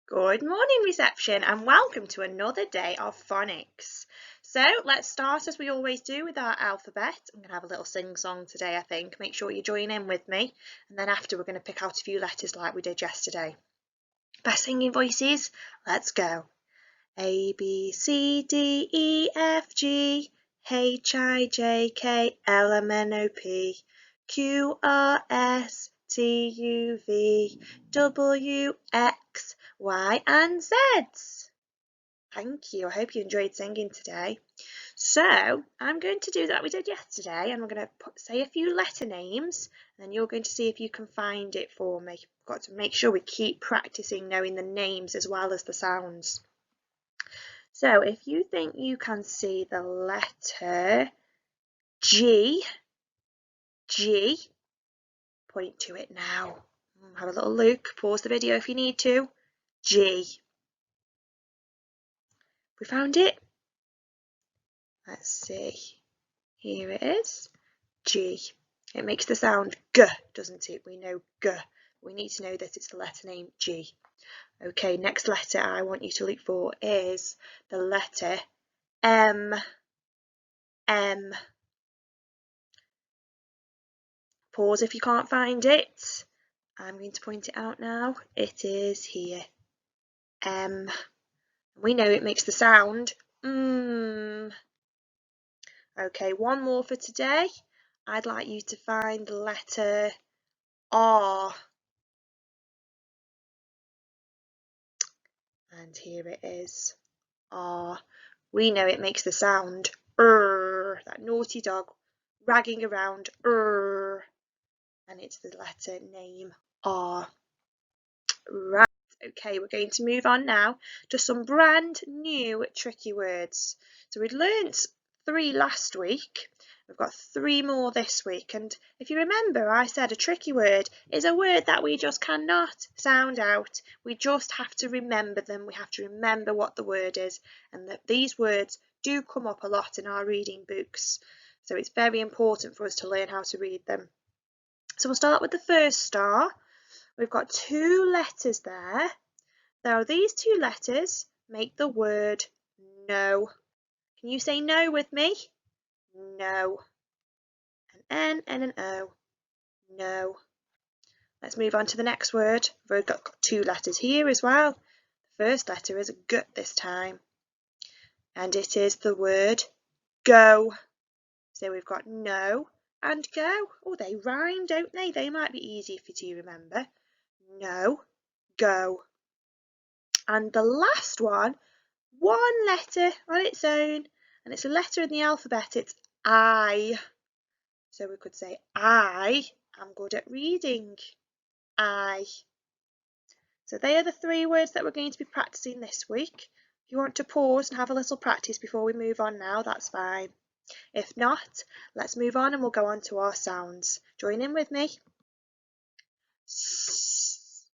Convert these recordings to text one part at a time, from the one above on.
Good morning, reception, and welcome to another day of phonics. So let's start as we always do with our alphabet. I'm going to have a little sing-song today, I think. Make sure you join in with me. And then after, we're going to pick out a few letters like we did yesterday. Best singing voices, let's go. A, B, C, D, E, F, G, H, I, J, K, L, M, N, O, P, Q, R, S, T, U, V, W, X, Y and Z. Thank you. I hope you enjoyed singing today. So I'm going to do that we did yesterday, and we're going to say a few letter names, and then you're going to see if you can find it for me. We've got to make sure we keep practicing knowing the names as well as the sounds. So if you think you can see the letter G, point to it now. Have a little look. Pause the video if you need to. G. We found it? Let's see. Here it is. G. It makes the sound G, doesn't it? We know G. We need to know that it's the letter name G. Okay, next letter I want you to look for is the letter M. M. Pause if you can't find it. I'm going to point it out now. It is here. M. We know it makes the sound Okay, one more for today. I'd like you to find the letter R. And here it is. R. We know it makes the sound that naughty dog ragging around and it's the letter name R. Right, okay, we're going to move on now to some brand new tricky words. So we'd learnt 3 last week. We've got 3 more this week, and if you remember, I said a tricky word is a word that we just cannot sound out. We just have to remember them. We have to remember what the word is, and that these words do come up a lot in our reading books. So it's very important for us to learn how to read them. So we'll start with the first star. We've got 2 letters there. Now these 2 letters make the word no. Can you say no with me? No. An N and an O. No. Let's move on to the next word. We've got 2 letters here as well. The first letter is a G this time. And it is the word go. So we've got no and go. Oh, they rhyme, don't they? They might be easy for you to remember. No, go. And the last one letter on its own, and it's a letter in the alphabet. It's I. So we could say I am good at reading. I. So they are the 3 words that we're going to be practicing this week. If you want to pause and have a little practice before we move on now, that's fine. If not, let's move on and we'll go on to our sounds. Join in with me. S,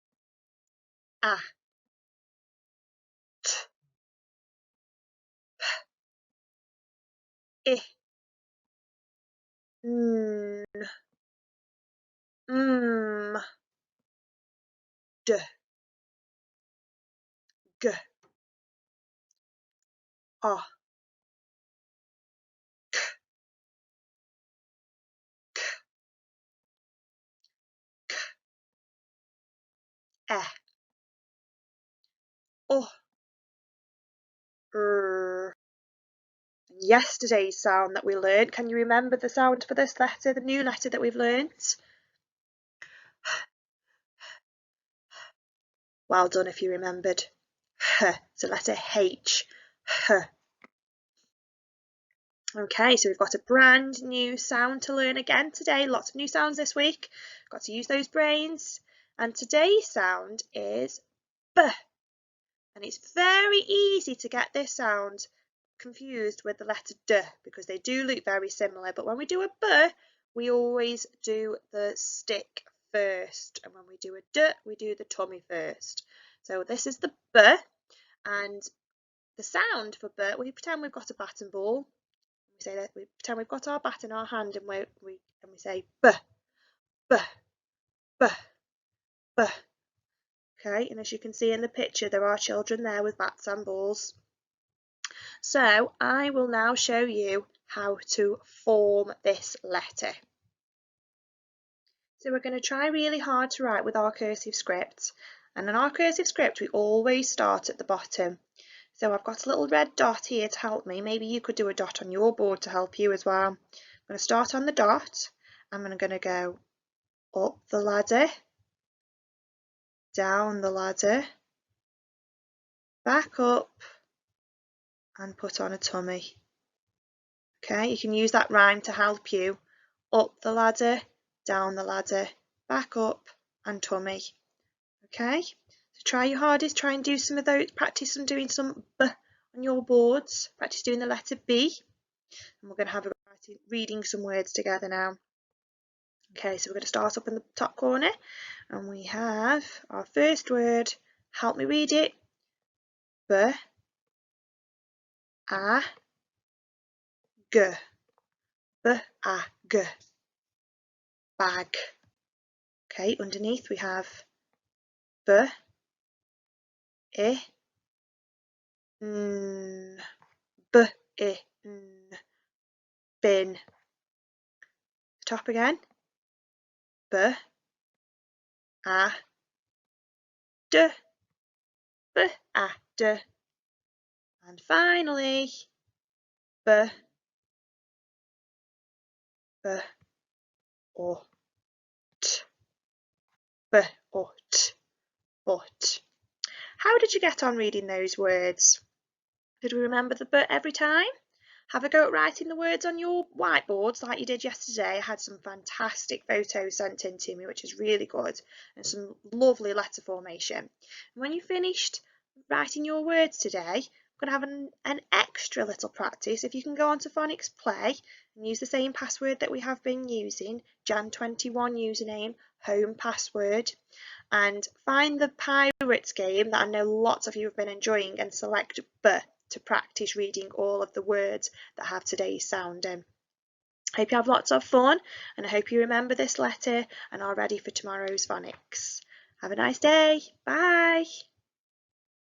A, T, I, N, M, D, G, A, K, K, K, E, O, R. Yesterday's sound that we learned. Can you remember the sound for this letter, the new letter that we've learnt? Well done if you remembered. H. It's a letter H. H. Okay, so we've got a brand new sound to learn again today. Lots of new sounds this week. Got to use those brains. And today's sound is B. And it's very easy to get this sound confused with the letter D because they do look very similar. But when we do a B, we always do the stick first. And when we do a D, we do the tummy first. So this is the B. And the sound for B, we pretend we've got a bat and ball. We say that we pretend we've got our bat in our hand and we say B, B, B, B. Okay, and as you can see in the picture, there are children there with bats and balls. So I will now show you how to form this letter. So we're going to try really hard to write with our cursive script, and in our cursive script we always start at the bottom. So I've got a little red dot here to help me. Maybe you could do a dot on your board to help you as well. I'm going to start on the dot. I'm going to go up the ladder, down the ladder, back up, and put on a tummy. Okay, you can use that rhyme to help you. Up the ladder, down the ladder, back up, and tummy. Okay, so try your hardest, try and do some of those, practice on doing some B on your boards, practice doing the letter B, and we're going to have a reading some words together now. Okay, so we're going to start up in the top corner, and we have our first word. Help me read it. B, A, G. B, A, G. Bag. Okay, underneath we have B, I, N. B, I, N. Bin. Top again. B, A, D. B, A, D. And finally, B, B, or T. B, or T. But. How did you get on reading those words? Did we remember the but every time? Have a go at writing the words on your whiteboards like you did yesterday. I had some fantastic photos sent in to me, which is really good, and some lovely letter formation. And when you finished writing your words today, we're going to have an extra little practice. If you can go onto Phonics Play and use the same password that we have been using, Jan21 username, home password, and find the Pirates game that I know lots of you have been enjoying and select B to practice reading all of the words that have today's sound in. I hope you have lots of fun, and I hope you remember this letter and are ready for tomorrow's phonics. Have a nice day. Bye.